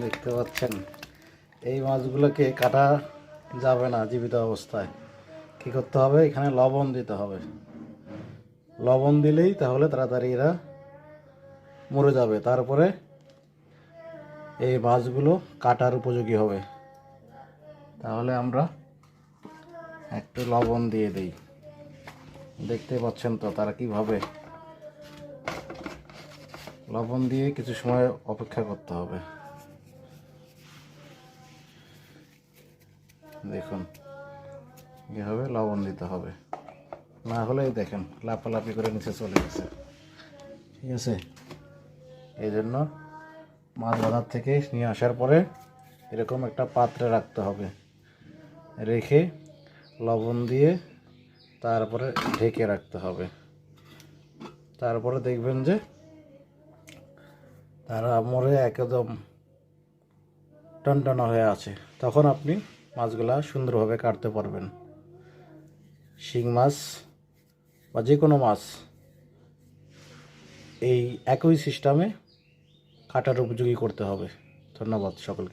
দেখতে পাচ্ছেন এই মাছগুলোকে কাটা যাবে না জীবিত অবস্থায়। কি করতে হবে, এখানে লবণ দিতে হবে। লবণ দিলেই তাহলে তাড়াতাড়ি এরা মরে যাবে। তারপরে এই মাছগুলো কাটার উপযোগী হবে। তাহলে আমরা একটু লবণ দিয়ে দিই। দেখতে পাচ্ছেন তো তারা কিভাবে লবণ দিয়ে কিছু সময় অপেক্ষা করতে হবে। দেখুন এভাবে লবণ দিতে হবে, না হলে দেখেন লাফালাফি করে নিচে চলে গেছে। ঠিক আছে, এই জন্য মাছ বাজার থেকে নিয়ে আসার পরে এরকম একটা পাত্রে রাখতে হবে, রেখে লবণ দিয়ে তারপরে ঢেকে রাখতে হবে। তারপরে দেখবেন যে তারা মরে একদম টনটনা হয়ে আছে। তখন আপনি মাছগুলা সুন্দরভাবে কাটতে পারবেন। শিং মাছ বা যে কোনো মাছ এই একই সিস্টেমে কাটার উপযোগী করতে হবে। ধন্যবাদ সকলকে।